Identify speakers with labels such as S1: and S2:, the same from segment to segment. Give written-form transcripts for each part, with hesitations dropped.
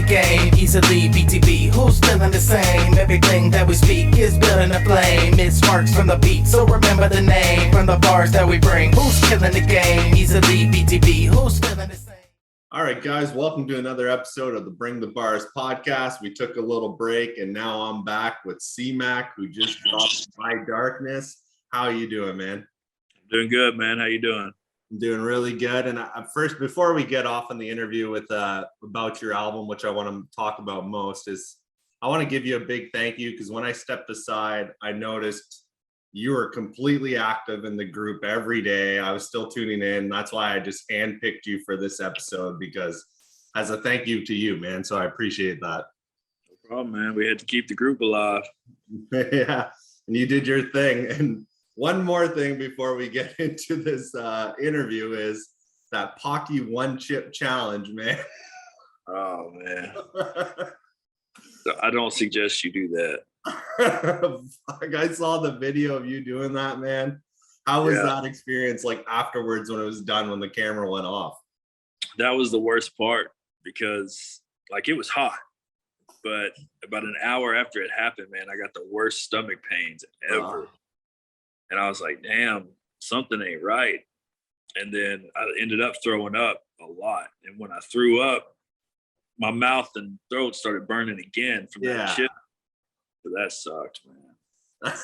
S1: game easily. BTB, who's feeling the same? Everything that we speak is building a flame. It sparks from the beat, so remember the name. From the bars that we bring, who's killing the game easily. BTB, who's feeling the same?
S2: All right, guys, welcome to another episode of the BringTheBars podcast. We took a little break, and now I'm back with C-Mack, who just dropped My Darkness. How are you doing, man?
S3: Doing good, man. How you doing?
S2: I'm doing really good. And first, before we get off on the interview with about your album, which I want to talk about most, is I want to give you a big thank you, because when I stepped aside, I noticed you were completely active in the group every day. I was still tuning in. That's why I just handpicked you for this episode, because as a thank you to you, man. So I appreciate that.
S3: No problem, man. We had to keep the group alive.
S2: Yeah, and you did your thing. And one more thing before we get into this interview is that Pocky One Chip Challenge, man.
S3: Oh, man. I don't suggest you do that.
S2: I saw the video of you doing that, man. How was that experience like afterwards when it was done, when the camera went off?
S3: That was the worst part, because like it was hot, but about an hour after it happened, man, I got the worst stomach pains ever. And I was like, damn, something ain't right. And then I ended up throwing up a lot. And when I threw up, my mouth and throat started burning again from that shit. So that sucked, man.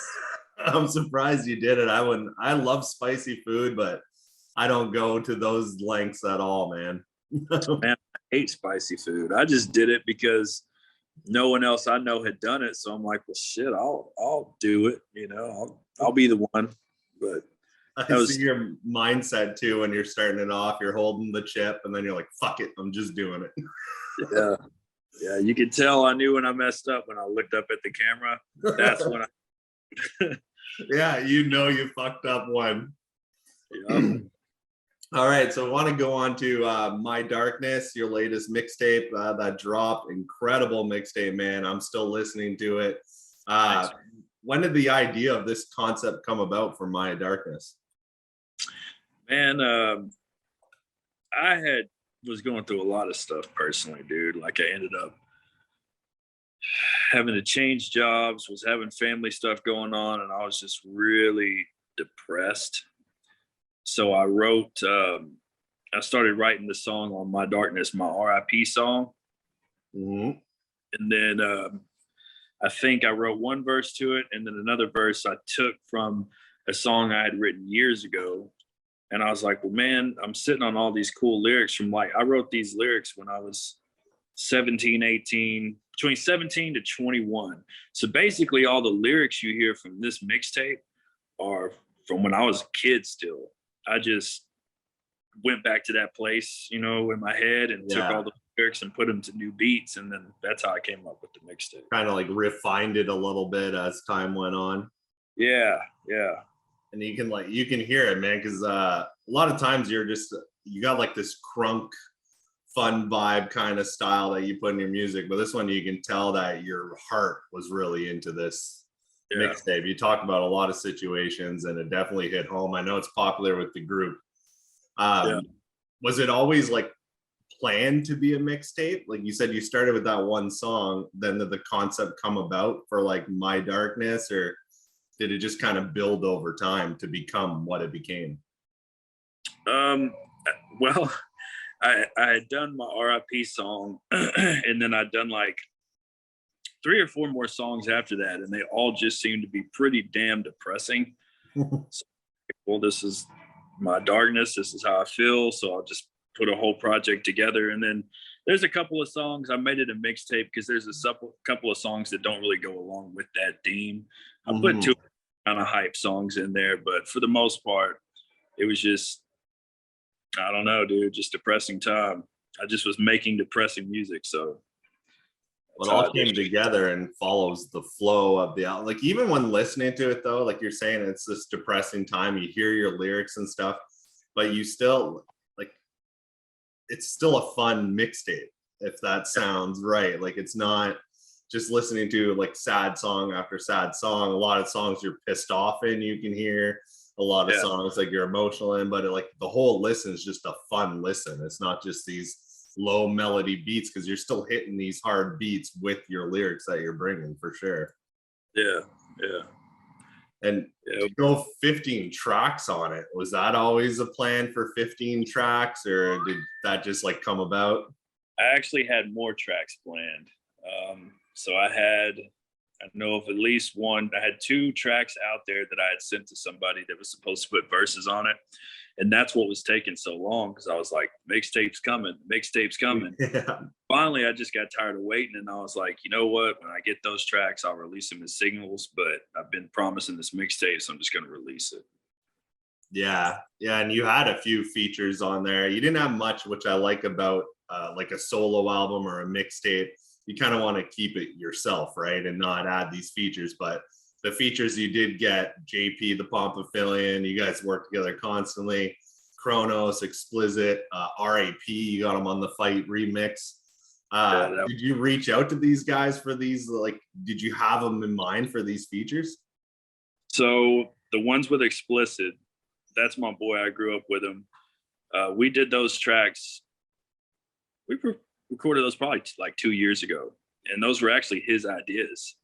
S2: I'm surprised you did it. I love spicy food, but I don't go to those lengths at all, man.
S3: Man, I hate spicy food. I just did it because no one else I know had done it. So I'm like, well, shit, I'll do it. You know, I'll be the one. But
S2: I see your mindset too. When you're starting it off, you're holding the chip, and then you're like, fuck it, I'm just doing it.
S3: Yeah, you could tell I knew when I messed up when I looked up at the camera. That's when I
S2: yeah, you know you fucked up one.
S3: Yeah.
S2: All right, so I want to go on to My Darkness, your latest mixtape that dropped. Incredible mixtape, man. I'm still listening to it. When did the idea of this concept come about for My Darkness?
S3: Man, I was going through a lot of stuff personally, dude. Like I ended up having to change jobs, was having family stuff going on, and I was just really depressed. So I started writing the song on My Darkness, my RIP song.
S2: Mm-hmm.
S3: And then I think I wrote one verse to it, and then another verse I took from a song I had written years ago. And I was like, well, man, I'm sitting on all these cool lyrics from I wrote these lyrics when I was 17, 18, between 17 to 21. So basically all the lyrics you hear from this mixtape are from when I was a kid still. I just went back to that place, you know, in my head and took all the lyrics and put them to new beats. And then that's how I came up with the mixtape.
S2: Kind of like refined it a little bit as time went on.
S3: Yeah.
S2: And you can hear it, man, because a lot of times you got like this crunk, fun vibe kind of style that you put in your music. But this one, you can tell that your heart was really into this mixtape. You talked about a lot of situations, and it definitely hit home. I know it's popular with the group. Was it always like planned to be a mixtape? Like you said, you started with that one song, then did the concept come about for like My Darkness, or did it just kind of build over time to become what it became?
S3: Well, I had done my RIP song, and then I'd done like 3 or 4 more songs after that, and they all just seemed to be pretty damn depressing. So, well, this is my darkness. This is how I feel. So I'll just put a whole project together. And then there's a couple of songs. I made it a mixtape because there's a couple of songs that don't really go along with that theme. I put 2 kind of hype songs in there, but for the most part, it was just, I don't know, dude, just depressing time. I just was making depressing music. So
S2: it all came together and follows the flow of the album. Like even when listening to it though, like you're saying, it's this depressing time, you hear your lyrics and stuff, but you still like, it's still a fun mixtape, if that sounds right. Like it's not just listening to like sad song after sad song. A lot of songs you're pissed off in, you can hear a lot of songs like you're emotional in, but like the whole listen is just a fun listen. It's not just these low melody beats, because you're still hitting these hard beats with your lyrics that you're bringing, for sure.
S3: Yeah.
S2: And to go 15 tracks on it, was that always a plan for 15 tracks, or did that just like come about?
S3: I actually had more tracks planned. So I know of at least one. I had 2 tracks out there that I had sent to somebody that was supposed to put verses on it. And that's what was taking so long, because I was like, mixtape's coming. Yeah. Finally, I just got tired of waiting, and I was like, you know what? When I get those tracks, I'll release them as singles, but I've been promising this mixtape, so I'm just going to release it.
S2: Yeah. And you had a few features on there. You didn't have much, which I like about like a solo album or a mixtape. You kind of want to keep it yourself, right? And not add these features, but the features you did get, JP, the Pompaphilian, you guys work together constantly. Kronos, Explicit, RAP, you got them on the Fight remix. Did you reach out to these guys for these? Like, did you have them in mind for these features?
S3: So the ones with Explicit, that's my boy. I grew up with him. We did those tracks. We recorded those probably like 2 years ago, and those were actually his ideas.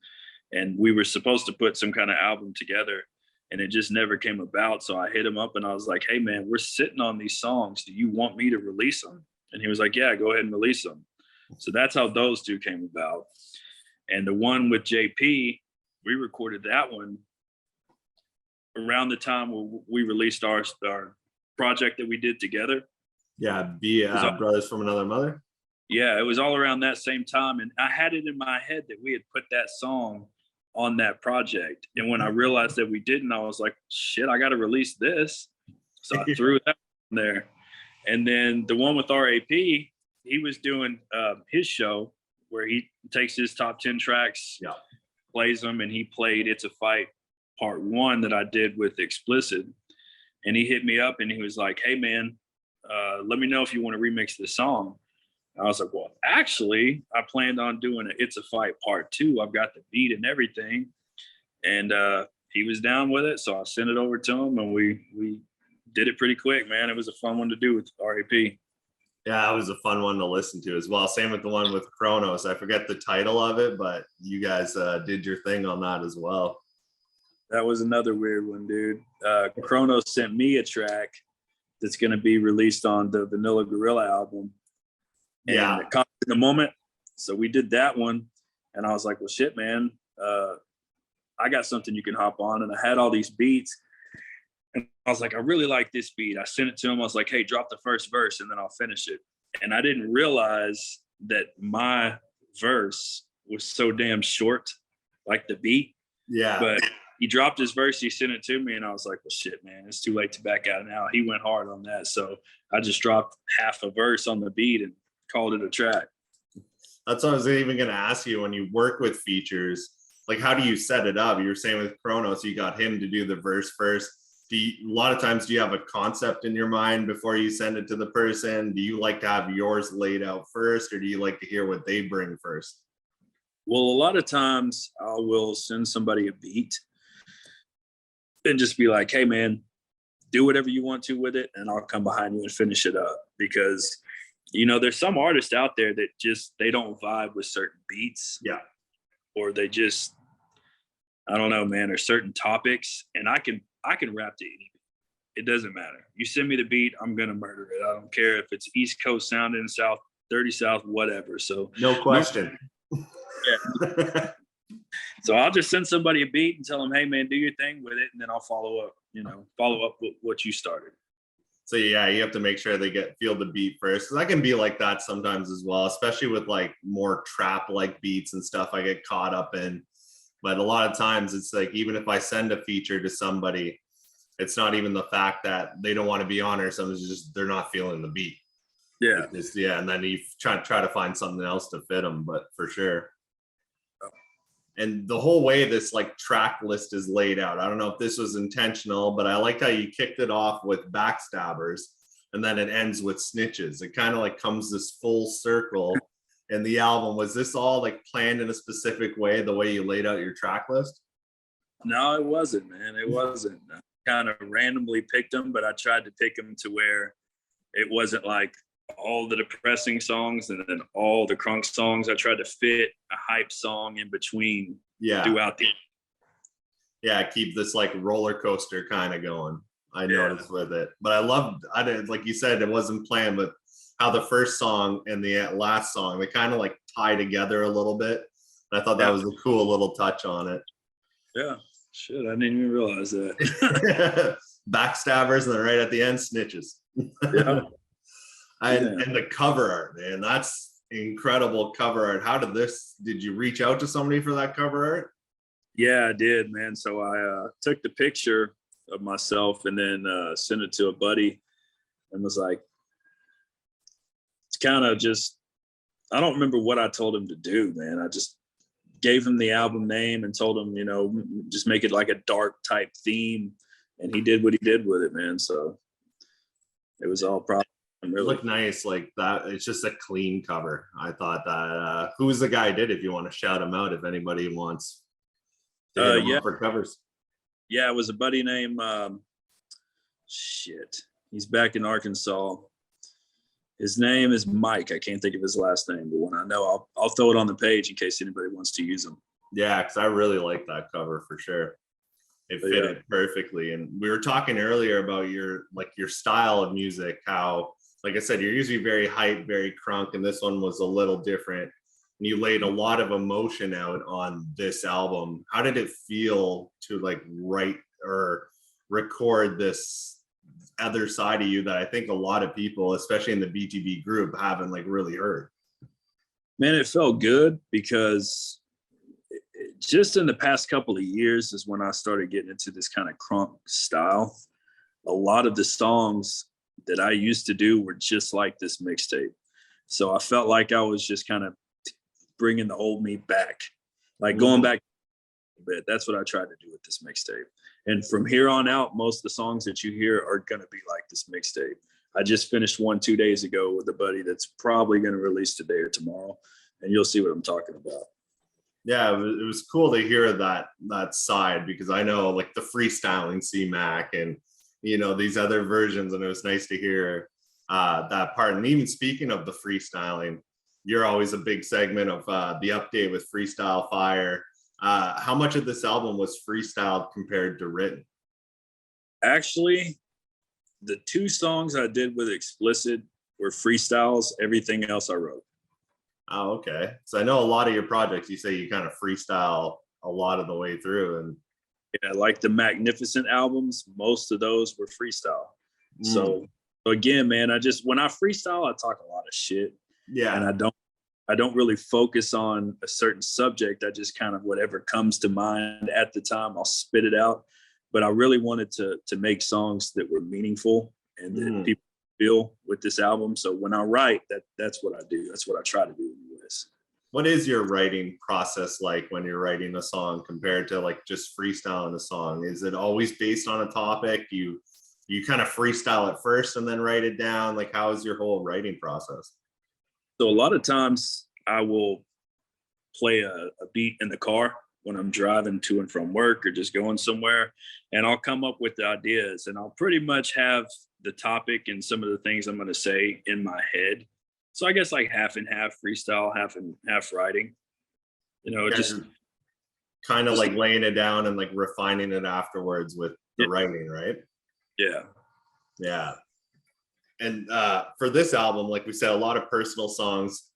S3: And we were supposed to put some kind of album together, and it just never came about. So I hit him up and I was like, hey man, we're sitting on these songs. Do you want me to release them? And he was like, yeah, go ahead and release them. So that's how those 2 came about. And the one with JP, we recorded that one around the time we released our project that we did together.
S2: Yeah, Brothers from Another Mother.
S3: Yeah, it was all around that same time. And I had it in my head that we had put that song on that project. And when I realized that we didn't, I was like, shit, I got to release this. So I threw that in there. And then the one with RAP, he was doing his show where he takes his top 10 tracks, plays them, and he played It's a Fight Part 1 that I did with Explicit. And he hit me up and he was like, hey man, let me know if you want to remix this song. I was like, well, actually, I planned on doing a It's a Fight Part 2. I've got the beat and everything. And he was down with it. So I sent it over to him, and we did it pretty quick, man. It was a fun one to do with RAP.
S2: Yeah, it was a fun one to listen to as well. Same with the one with Kronos. I forget the title of it, but you guys did your thing on that as well.
S3: That was another weird one, dude. Kronos sent me a track that's going to be released on the Vanilla Gorilla album. And it caught in the moment. So we did that one. And I was like, well, shit, man, I got something you can hop on. And I had all these beats. And I was like, I really like this beat. I sent it to him. I was like, hey, drop the first verse and then I'll finish it. And I didn't realize that my verse was so damn short, like the beat.
S2: Yeah.
S3: But he dropped his verse. He sent it to me. And I was like, well, shit, man, it's too late to back out now. He went hard on that. So I just dropped half a verse on the beat and called it a track.
S2: That's what I was even going to ask you. When you work with features, like, how do you set it up? You were saying with Kronos, you got him to do the verse first. A lot of times, do you have a concept in your mind before you send it to the person? Do you like to have yours laid out first, or do you like to hear what they bring first?
S3: Well, a lot of times I will send somebody a beat and just be like, hey man, do whatever you want to with it, and I'll come behind you and finish it up. Because you know, there's some artists out there that just, they don't vibe with certain beats.
S2: Yeah.
S3: Or they just, I don't know, man, or certain topics. And I can rap to any beat. It doesn't matter. You send me the beat, I'm going to murder it. I don't care if it's East Coast sounding, South, 30 South, whatever. So
S2: no question.
S3: Yeah. So I'll just send somebody a beat and tell them, hey man, do your thing with it. And then I'll follow up with what you started.
S2: So yeah, you have to make sure they feel the beat first. Cause I can be like that sometimes as well, especially with like more trap like beats and stuff I get caught up in. But a lot of times it's like, even if I send a feature to somebody, it's not even the fact that they don't want to be on or something. It's just, they're not feeling the beat.
S3: Yeah.
S2: And then you try to find something else to fit them, but for sure. And the whole way this like track list is laid out, I don't know if this was intentional, but I liked how you kicked it off with Backstabbers and then it ends with Snitches. It kind of like comes this full circle in the album. Was this all like planned in a specific way, the way you laid out your track list?
S3: No, it wasn't, man. It wasn't. I kind of randomly picked them, but I tried to pick them to where it wasn't like, all the depressing songs and then all the crunk songs. I tried to fit a hype song in between throughout the.
S2: Yeah, keep this like roller coaster kind of going. I noticed with it, but I did, like you said, it wasn't planned, but how the first song and the last song, they kind of like tie together a little bit. And I thought that was a cool little touch on it.
S3: Yeah, shit, I didn't even realize that.
S2: Backstabbers, and then right at the end, snitches.
S3: Yeah.
S2: And the cover art, man, that's incredible cover art. How did you reach out to somebody for that cover art?
S3: Yeah, I did, man. So I took the picture of myself and then sent it to a buddy and was like, it's kind of just, I don't remember what I told him to do, man. I just gave him the album name and told him, you know, just make it like a dark type theme. And he did what he did with it, man. So it was all probably really.
S2: It looked nice like that. It's just a clean cover. I thought that, who was the guy who did it? If you want to shout him out, if anybody wants to hit him up for covers.
S3: Yeah, it was a buddy named, he's back in Arkansas. His name is Mike. I can't think of his last name, but when I know, I'll throw it on the page in case anybody wants to use them. Yeah,
S2: because I really like that cover for sure. It fit it perfectly. And we were talking earlier about your style of music, how, like I said, you're usually very hype, very crunk, and this one was a little different. And you laid a lot of emotion out on this album. How did it feel to like write or record this other side of you that I think a lot of people, especially in the BTB group, haven't like really heard?
S3: Man, it felt good because just in the past couple of years is when I started getting into this kind of crunk style. A lot of the songs that I used to do were just like this mixtape. So I felt like I was just kind of bringing the old me back, like going back a bit. That's what I tried to do with this mixtape. And from here on out, most of the songs that you hear are going to be like this mixtape. I just finished one 2 days ago with a buddy that's probably going to release today or tomorrow, and you'll see what I'm talking about.
S2: Yeah, it was cool to hear that side, because I know like the freestyling C-Mack and, you know, these other versions, and it was nice to hear that part. And even speaking of the freestyling, you're always a big segment of the update with Freestyle Fire. How much of this album was freestyled compared to written?
S3: Actually, the 2 songs I did with Explicit were freestyles. Everything else I wrote.
S2: Oh, okay. So I know a lot of your projects, you say you kind of freestyle a lot of the way through. And
S3: yeah, like the Magnificent albums, most of those were freestyle. So again, man, when I freestyle, I talk a lot of shit. Yeah. And I don't really focus on a certain subject. I just kind of, whatever comes to mind at the time, I'll spit it out. But I really wanted to make songs that were meaningful and that people feel with this album. So when I write, that's what I do. That's what I try to do anyways.
S2: What is your writing process like when you're writing a song compared to like just freestyling a song? Is it always based on a topic? You kind of freestyle it first and then write it down? Like, how is your whole writing process?
S3: So a lot of times I will play a beat in the car when I'm driving to and from work or just going somewhere, and I'll come up with the ideas, and I'll pretty much have the topic and some of the things I'm going to say in my head. So I guess like half and half freestyle, half and half writing, you know, just
S2: kind of like laying it down and like refining it afterwards with the writing, right?
S3: Yeah.
S2: Yeah. And for this album, like we said, a lot of personal songs.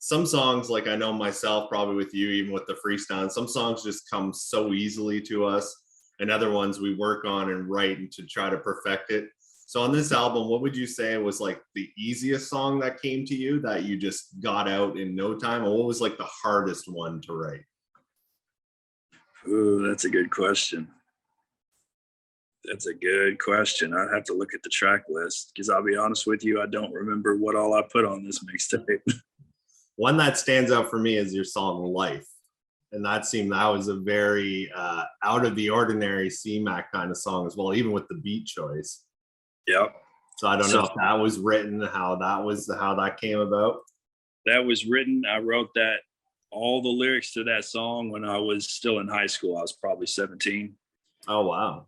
S2: Some songs, like I know myself, probably with you, even with the freestyle, some songs just come so easily to us, and other ones we work on and write and to try to perfect it. So on this album, what would you say was like the easiest song that came to you that you just got out in no time? Or what was like the hardest one to write?
S3: Ooh, that's a good question. That's a good question. I'd have to look at the track list, because I'll be honest with you, I don't remember what all I put on this mixtape.
S2: One that stands out for me is your song Life. And that was a very out of the ordinary C-Mack kind of song as well, even with the beat choice.
S3: Yep.
S2: So I don't know if that was written, how that came about.
S3: That was written. I wrote all the lyrics to that song when I was still in high school. I was probably 17.
S2: Oh, wow.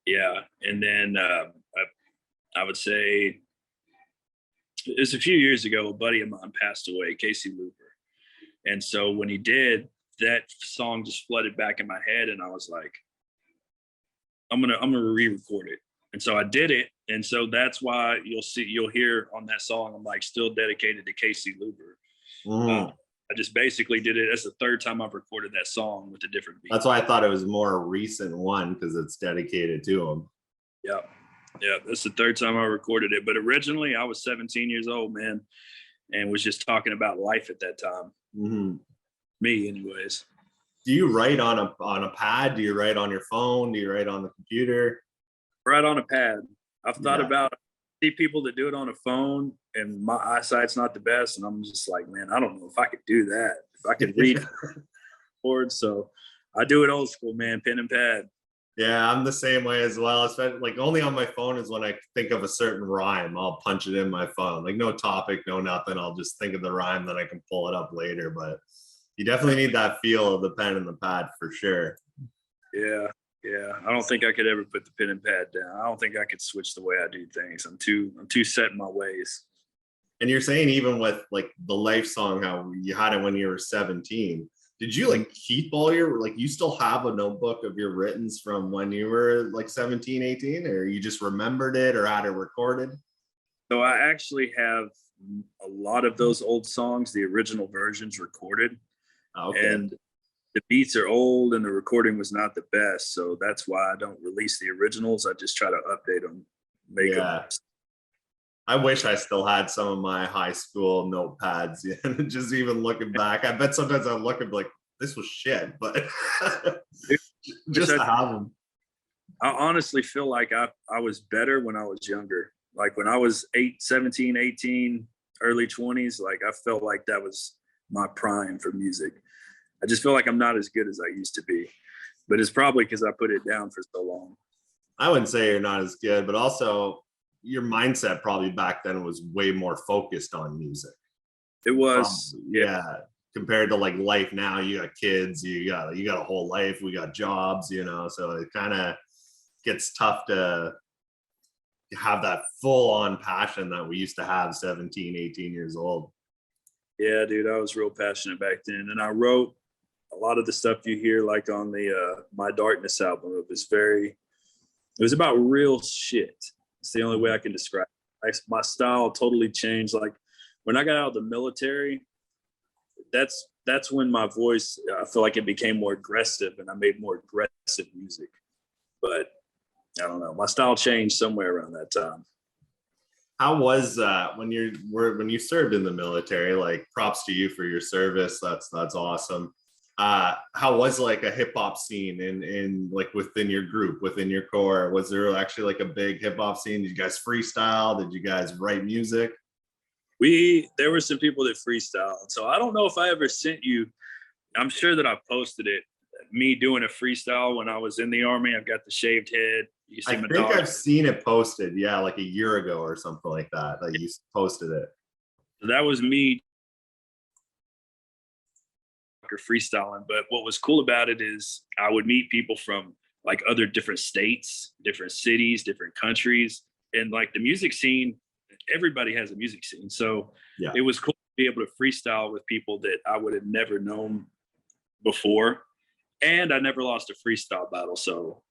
S3: Yeah. And then I would say it was a few years ago, a buddy of mine passed away, Casey Looper. And so when he did, that song just flooded back in my head, and I was like, I'm gonna re-record it. And so I did it. And so that's why you'll hear on that song, I'm like, still dedicated to Casey Looper. I just basically did it. That's the third time I've recorded that song with a different beat.
S2: That's why I thought it was more a recent one, because it's dedicated to him.
S3: Yeah. Yeah. That's the third time I recorded it. But originally I was 17 years old, man, and was just talking about life at that time.
S2: Mm-hmm.
S3: Me anyways.
S2: Do you write on a pad? Do you write on your phone? Do you write on the computer?
S3: Right on a pad. I've thought about, see people that do it on a phone, and my eyesight's not the best, and I'm just like, man, I don't know if I could do that. If I could read boards, so I do it old school, man, pen and pad.
S2: Yeah, I'm the same way as well. Especially like only on my phone is when I think of a certain rhyme, I'll punch it in my phone. Like no topic, no nothing. I'll just think of the rhyme, then I can pull it up later. But you definitely need that feel of the pen and the pad for sure.
S3: Yeah. Yeah. I don't think I could ever put the pen and pad down. I don't think I could switch the way I do things. I'm too set in my ways.
S2: And you're saying even with like the Life song, how you had it when you were 17. Did you like keep all your, like you still have a notebook of your writtens from when you were like 17, 18, or you just remembered it or had it recorded?
S3: So I actually have a lot of those old songs, the original versions recorded.
S2: Okay.
S3: And the beats are old and the recording was not the best. So that's why I don't release the originals. I just try to update them, make them.
S2: I wish I still had some of my high school notepads. Yeah. Just even looking back, I bet sometimes I look and be like, this was shit, but just to have them.
S3: I honestly feel like I was better when I was younger. Like when I was 17, 18, early 20s, like I felt like that was my prime for music. I just feel like I'm not as good as I used to be, but it's probably because I put it down for so long.
S2: I wouldn't say you're not as good, but also your mindset probably back then was way more focused on music.
S3: It was,
S2: yeah. Compared to like life now, you got kids, you got a whole life, we got jobs, so it kind of gets tough to have that full on passion that we used to have 17, 18 years old. Yeah,
S3: dude, I was real passionate back then, and I wrote a lot of the stuff you hear like on the My Darkness album. It was about real shit. It's the only way I can describe it. My style totally changed. Like when I got out of the military, that's when my voice, I feel like it became more aggressive and I made more aggressive music. But I don't know, my style changed somewhere around that time.
S2: How was when you served in the military? Like props to you for your service. That's awesome. How was like a hip hop scene in like within your group, within your core? Was there actually like a big hip hop scene? Did you guys freestyle? Did you guys write music?
S3: There were some people that freestyled. So I don't know if I ever sent you, I'm sure that I posted it, me doing a freestyle when I was in the Army. I've got the shaved head. You see
S2: I think I've seen it posted. Yeah. Like a year ago or something like that. Like you posted it.
S3: So that was me freestyling. But what was cool about it is I would meet people from like other different states, different cities, different countries. And like the music scene, everybody has a music scene. So It was cool to be able to freestyle with people that I would have never known before. And I never lost a freestyle battle. So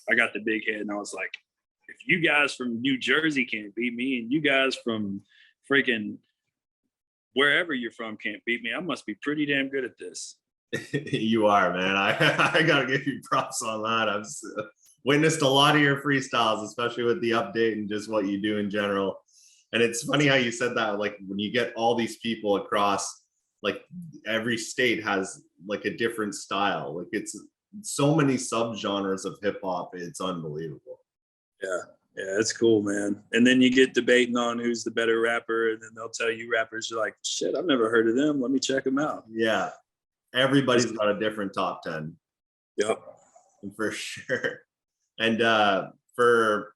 S3: I got the big head and I was like, if you guys from New Jersey can't beat me and you guys from freaking wherever you're from can't beat me, I must be pretty damn good at this.
S2: You are, man. I gotta give you props on that. I've witnessed a lot of your freestyles, especially with the update and just what you do in general. And it's funny how you said that, like when you get all these people across, like every state has like a different style. Like it's so many subgenres of hip hop. It's unbelievable.
S3: Yeah, it's cool, man. And then you get debating on who's the better rapper, and then they'll tell you rappers are like, shit, I've never heard of them. Let me check them out.
S2: Yeah, everybody's got a different top 10.
S3: Yep,
S2: for sure. And for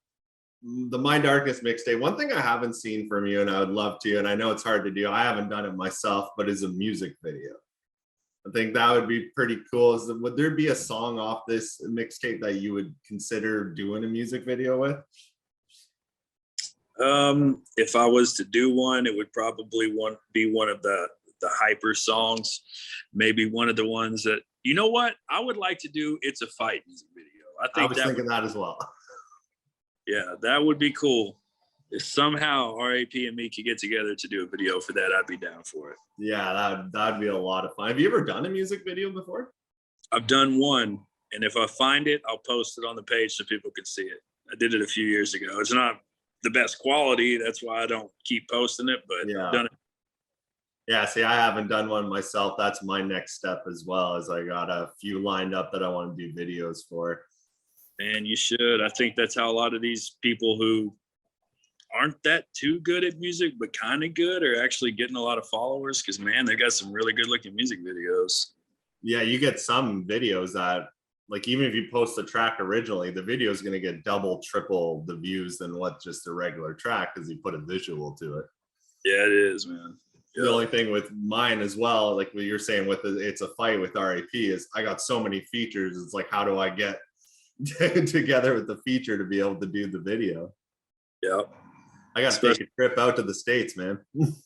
S2: the My Darkest mixtape, one thing I haven't seen from you, and I would love to, and I know it's hard to do, I haven't done it myself, but is a music video. I think that would be pretty cool. Would there be a song off this mixtape that you would consider doing a music video with?
S3: If I was to do one, it would probably be one of the hyper songs, maybe one of the ones that, you know what, I would like to do. It's a Fight music video.
S2: I was thinking that as well.
S3: Yeah, that would be cool. If somehow RAP and me could get together to do a video for that, I'd be down for it.
S2: Yeah, that'd be a lot of fun. Have you ever done a music video before?
S3: I've done one, and if I find it, I'll post it on the page so people can see it. I did it a few years ago. It's not the best quality. That's why I don't keep posting it, but
S2: yeah.
S3: I've done it.
S2: Yeah, see, I haven't done one myself. That's my next step as well, as I got a few lined up that I want to do videos for.
S3: And you should. I think that's how a lot of these people who aren't that too good at music, but kind of good, are actually getting a lot of followers, because, man, they got some really good looking music videos. Yeah,
S2: you get some videos that, like, even if you post the track originally, the video is going to get double, triple the views than what just a regular track, because you put a visual to it.
S3: Yeah, it is, man.
S2: The only thing with mine as well, like what you're saying with It's a Fight with RAP, is I got so many features. It's like, how do I get together with the feature to be able to do the video?
S3: Yeah.
S2: I got to take a trip out to the States, man.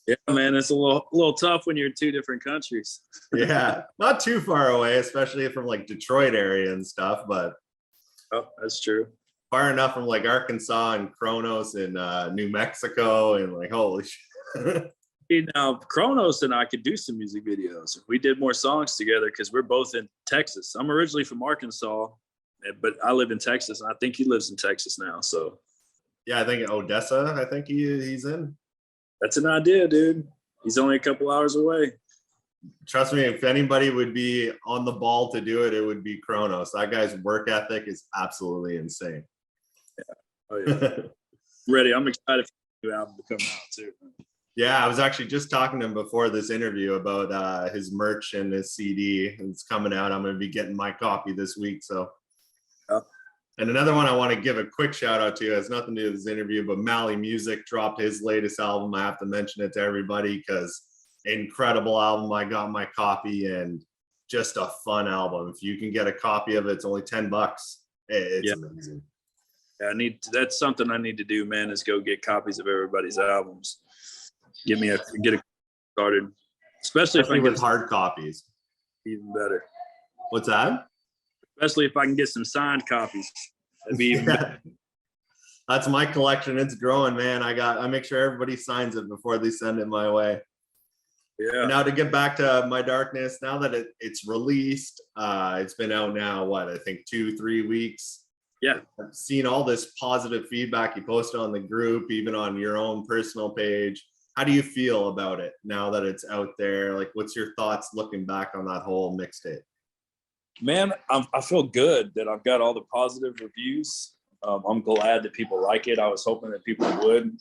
S3: Yeah, man, it's a little tough when you're in two different countries.
S2: Yeah, not too far away, especially from like Detroit area and stuff, but
S3: oh, that's true.
S2: Far enough from like Arkansas and Kronos and New Mexico, and like, holy shit.
S3: Now, Kronos and I could do some music videos if we did more songs together, because we're both in Texas. I'm originally from Arkansas, but I live in Texas, and I think he lives in Texas now. So
S2: yeah, I think Odessa, I think he's in.
S3: That's an idea, dude. He's only a couple hours away.
S2: Trust me, if anybody would be on the ball to do it, it would be Kronos. That guy's work ethic is absolutely insane.
S3: Yeah. Oh, yeah. Ready. I'm excited for the new album to come out, too.
S2: Yeah, I was actually just talking to him before this interview about his merch and his CD. It's coming out. I'm going to be getting my copy this week. So,
S3: yeah.
S2: And another one I want to give a quick shout out to, has nothing to do with this interview, but Mally Music dropped his latest album. I have to mention it to everybody because incredible album. I got my copy, and just a fun album. If you can get a copy of it, it's only $10. It's amazing.
S3: Yeah, that's something I need to do, man, is go get copies of everybody's albums. Get a started, especially if I can
S2: get hard copies.
S3: Even better.
S2: What's that?
S3: Especially if I can get some signed copies. That'd be even better.
S2: That's my collection. It's growing, man. I make sure everybody signs it before they send it my way.
S3: Yeah.
S2: Now to get back to My Darkness, now that it's released, it's been out now, what, I think 2-3 weeks.
S3: Yeah.
S2: I've seen all this positive feedback you posted on the group, even on your own personal page. How do you feel about it now that it's out there? Like, what's your thoughts looking back on that whole mixtape?
S3: Man, I feel good that I've got all the positive reviews. I'm glad that people like it. I was hoping that people would.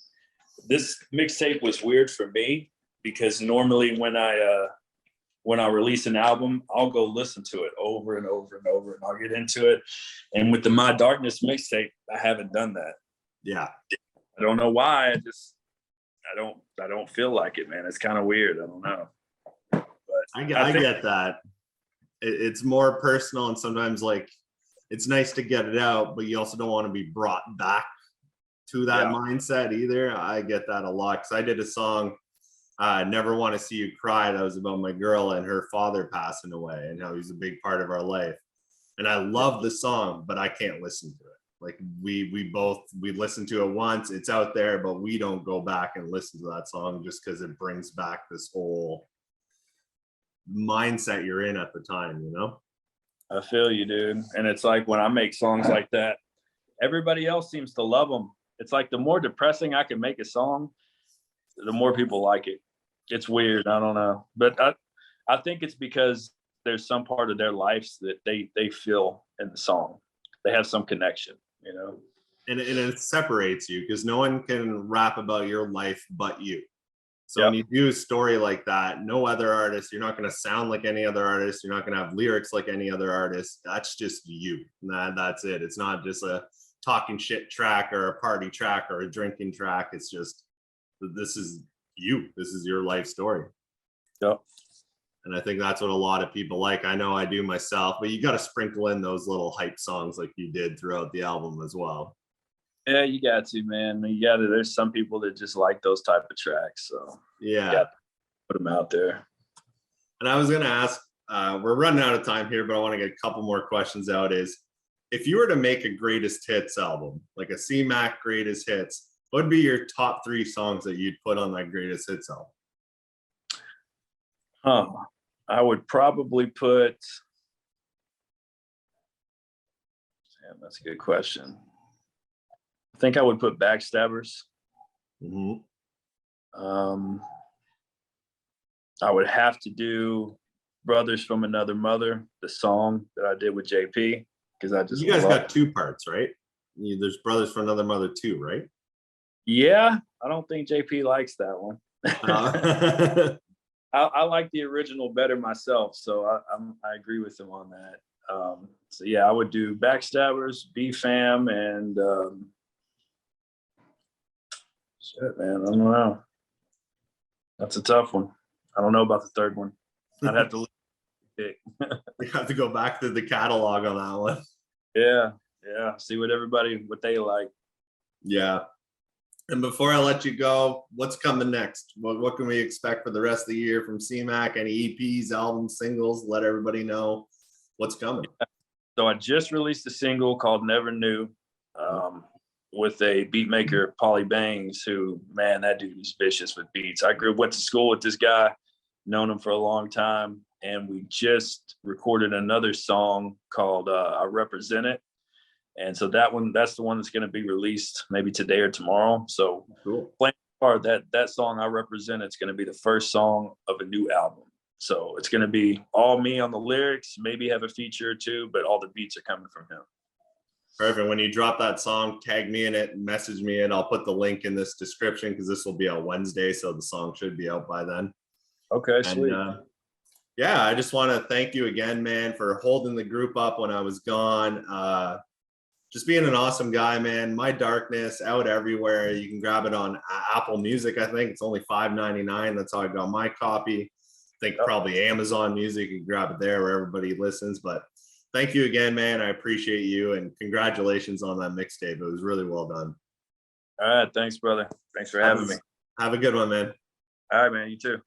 S3: This mixtape was weird for me because normally when I release an album, I'll go listen to it over and over and over, and I'll get into it. And with the My Darkness mixtape, I haven't done that.
S2: Yeah.
S3: I don't know why. I don't feel like it, man. It's kind of weird. I don't know. But
S2: I get that. It's more personal, and sometimes like it's nice to get it out, but you also don't want to be brought back to that mindset either. I get that a lot because I did a song, Never Want to See You Cry, that was about my girl and her father passing away and how he's a big part of our life. And I love the song, but I can't listen to it. Like we listened to it once, it's out there, but we don't go back and listen to that song just because it brings back this whole mindset you're in at the time, you know?
S3: I feel you, dude. And it's like when I make songs like that, everybody else seems to love them. It's like the more depressing I can make a song, the more people like it. It's weird. I don't know. But I think it's because there's some part of their lives that they feel in the song. They have some connection, you know?
S2: And it separates you because no one can rap about your life but you. So when you do a story like that, no other artist, you're not going to sound like any other artist. You're not going to have lyrics like any other artist. That's just you. That's it. It's not just a talking shit track or a party track or a drinking track. It's just, this is you. This is your life story.
S3: Yep.
S2: And I think that's what a lot of people like. I know I do myself, but you got to sprinkle in those little hype songs like you did throughout the album as well.
S3: Yeah, you got to, man. You got to. There's some people that just like those type of tracks, so
S2: Yeah,
S3: you got to put them out there.
S2: and I was gonna ask, we're running out of time here, but I want to get a couple more questions out. Is if you were to make a greatest hits album, like a C-Mack greatest hits, what would be your top 3 songs that you'd put on that greatest hits album?
S3: I would probably put. Damn, that's a good question. I think I would put Backstabbers.
S2: Mm-hmm.
S3: I would have to do Brothers from Another Mother, the song that I did with JP, because I just
S2: You guys got 2 parts, right? There's Brothers from Another Mother 2, right?
S3: Yeah, I don't think JP likes that one. I like the original better myself, so I agree with him on that. So yeah, I would do Backstabbers, B-Fam, and shit, man, I don't know. That's a tough one. I don't know about the third one. I'd have to pick.
S2: You have to go back to the catalog on that one.
S3: Yeah. See what they like.
S2: Yeah. And before I let you go, what's coming next? What can we expect for the rest of the year from C-Mack? Any EPs, albums, singles? Let everybody know what's coming.
S3: So I just released a single called Never Knew with a beat maker, Polly Bangs, who, man, that dude is vicious with beats. went to school with this guy, known him for a long time, and we just recorded another song called I Represent It. And so that's the one that's going to be released maybe today or tomorrow. So
S2: cool.
S3: That song I Represent It's going to be the first song of a new album. So it's going to be all me on the lyrics, maybe have a feature or 2, but all the beats are coming from him.
S2: Perfect. When you drop that song, tag me in it, message me, and I'll put the link in this description because this will be out Wednesday, so the song should be out by then.
S3: Okay, sweet.
S2: Yeah, I just want to thank you again, man, for holding the group up when I was gone. Just being an awesome guy, man. My Darkness out everywhere. You can grab it on Apple Music. I think it's only $5.99. That's how I got my copy. I think probably Amazon Music. You can grab it there where everybody listens. But thank you again, man. I appreciate you, and congratulations on that mixtape. It was really well done.
S3: All right, thanks, brother. Thanks for having me.
S2: Have a good one, man.
S3: All right, man. You too.